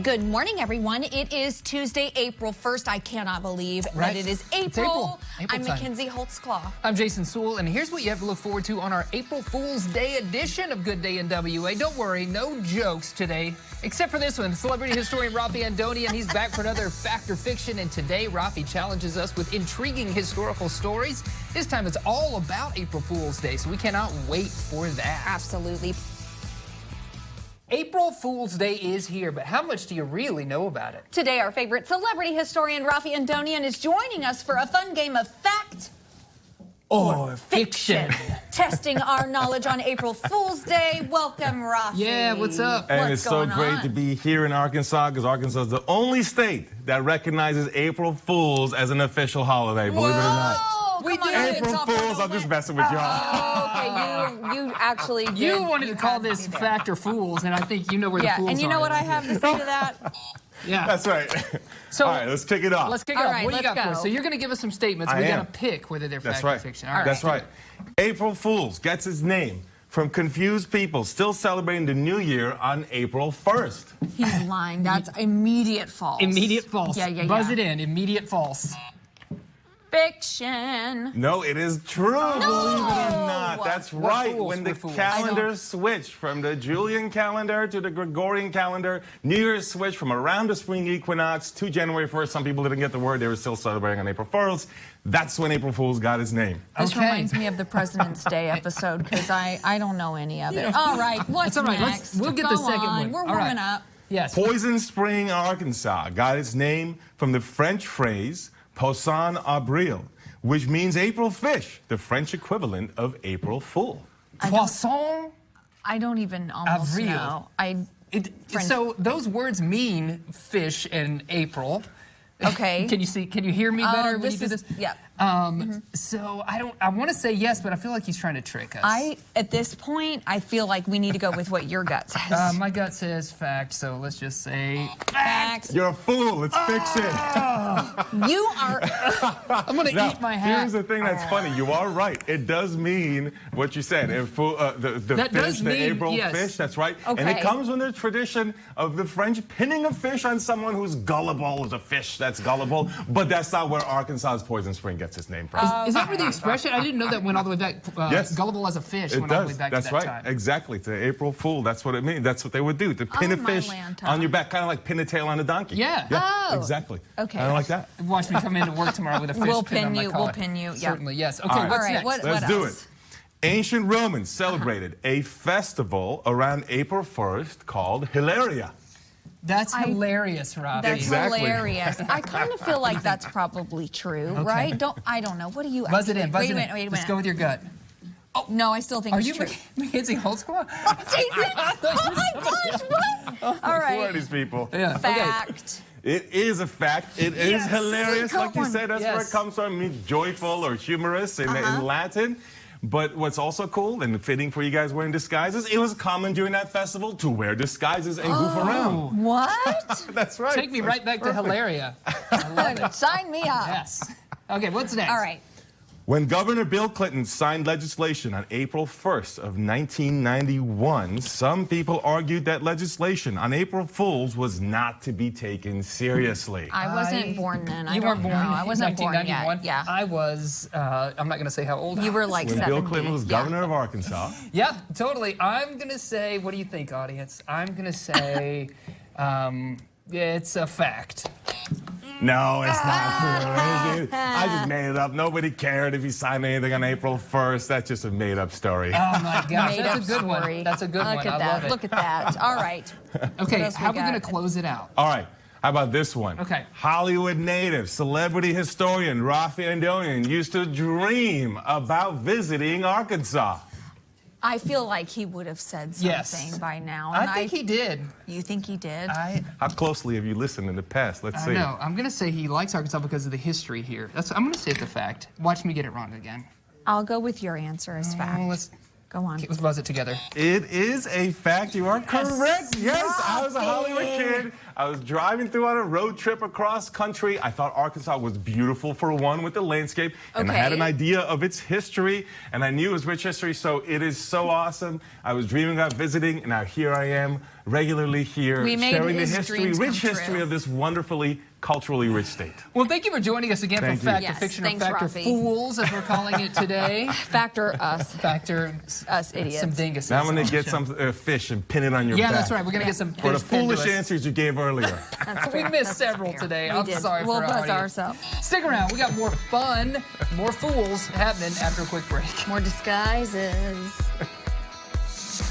Good morning, everyone. It is Tuesday, April 1st. I cannot believe that it is April. I'm Mackenzie Holtzclaw. I'm Jason Sewell, and here's what you have to look forward to on our April Fool's Day edition of Good Day in WA. Don't worry, no jokes today, except for this one. Celebrity historian Raffi Andonian, he's back for another Fact or Fiction, and today Raffi challenges us with intriguing historical stories. This time it's all about April Fool's Day, so we cannot wait for that. Absolutely. April Fool's Day is here, but how much do you really know about it? Today, our favorite celebrity historian, Raffi Andonian, is joining us for a fun game of fact or fiction. Testing our knowledge on April Fool's Day. Welcome, Raffi. Yeah, what's up? And it's so great to be here in Arkansas, because Arkansas is the only state that recognizes April Fools as an official holiday, believe it or not. We do. April Fools, I'm just messing with y'all. Okay, you actually did. You wanted to call this Fact or Fools, and I think you know where the fools are. And you know what I have to say to that? Yeah. That's right. So, all right, let's kick it off. Let's kick it off. What do you got for us? So you're going to give us some statements. We got to pick whether they're fact or fiction. All right. That's right. April Fools gets its name from confused people still celebrating the new year on April 1st. He's lying. That's immediate false. Immediate false. Yeah. Buzz it in. Immediate false. Fiction. No, it is true, believe it or not. That's right. When the calendar switched from the Julian calendar to the Gregorian calendar, New Year's switched from around the spring equinox to January 1st. Some people didn't get the word. They were still celebrating on April 1st. That's when April Fool's got his name. This reminds me of the President's Day episode, because I don't know any of it. All right, what's next? We'll get the second one. We're warming up. Yes. Poison Spring, Arkansas got its name from the French phrase Poisson Avril, which means April fish, the French equivalent of April Fool. Poisson? I don't even almost know. So those words mean fish in April. Okay. Can you hear me better when you do this? Yeah. So I want to say yes, but I feel like he's trying to trick us. At this point, I feel like we need to go with what your gut says. My gut says fact, so let's just say fact. You're a fool. It's fiction. You are. I'm going to eat my hat. Here's the thing that's funny. You are right. It does mean what you said. The fish, the April fish, that's right. Okay. And it comes from the tradition of the French pinning a fish on someone who's gullible as a fish that's gullible. But that's not where Arkansas's Poison Spring gets its name from. Is that where the expression? I didn't know that went all the way back. Yes. Gullible as a fish It went all does. the way back That's to that right. time. Exactly. To April Fool. That's what it means. That's what they would do. To pin a fish on your back, kind of like pin a tail on a donkey. Yeah. Exactly. Okay. I like that. Watch me come into work tomorrow with a fish pin on my collar. We'll pin you. Yeah. Certainly, yes. Okay, All what's right. next? Let's do it. Ancient Romans celebrated a festival around April 1st called Hilaria. That's hilarious, Raffi. That's hilarious. I kind of feel like that's probably true, right? I don't know. What do you? Buzz it in. Buzz it in. Wait a minute. Let's go with your gut. Oh no, I still think it's true. Are you Mackenzie Holtzclaw? Jason! Oh my gosh! What? All right. Who are these people? Yeah. Fact. It is a fact. It is hilarious, like you said. That's where it comes from. It means joyful or humorous in Latin. But what's also cool and fitting for you guys wearing disguises, it was common during that festival to wear disguises and goof around. What? That's right. Take me right back to Hilaria. I love it. Sign me up. Yes. Okay, what's next? All right. When Governor Bill Clinton signed legislation on April 1st of 1991, some people argued that legislation on April Fools was not to be taken seriously. I wasn't born then. You weren't born. I wasn't born yet. Yeah. I was. I'm not going to say how old. You were like when 70. Bill Clinton was governor of Arkansas. Yeah, totally. I'm going to say. What do you think, audience? I'm going to say. It's a fact. No, it's not true. I just made it up. Nobody cared if he signed anything on April 1st. That's just a made-up story. Oh, my gosh. That's a good story. one. That's a good one. Look at that. I love it. Look at that. All right. Okay, how are we going to close it out? All right. How about this one? Okay. Hollywood native, celebrity historian Raffi Andonian used to dream about visiting Arkansas. I feel like he would have said something by now. And I think he did. You think he did? How closely have you listened in the past? Let's see. No, I'm going to say he likes Arkansas because of the history here. I'm going to say it's a fact. Watch me get it wrong again. I'll go with your answer as fact. Go on. Let's buzz it together. It is a fact. You are correct. Yes, I was a Hollywood kid. I was driving through on a road trip across country. I thought Arkansas was beautiful for one with the landscape. And I had an idea of its history. And I knew it was rich history. So it is so awesome. I was dreaming about visiting. And now here I am regularly here, sharing the history, rich history of this wonderfully culturally rich state. Well, thank you for joining us again for Fact or Fiction, or Fact or Fools, as we're calling it today. Factor us. Factor us idiots. Some dinguses. Now I'm going to get some fish and pin it on your back. Yeah, that's right. We're going to get some fish for the foolish answers you gave earlier. We missed several today. I'm sorry we'll for our buzz audience. ourselves. Stick around. We got more fun, more fools happening after a quick break. More disguises.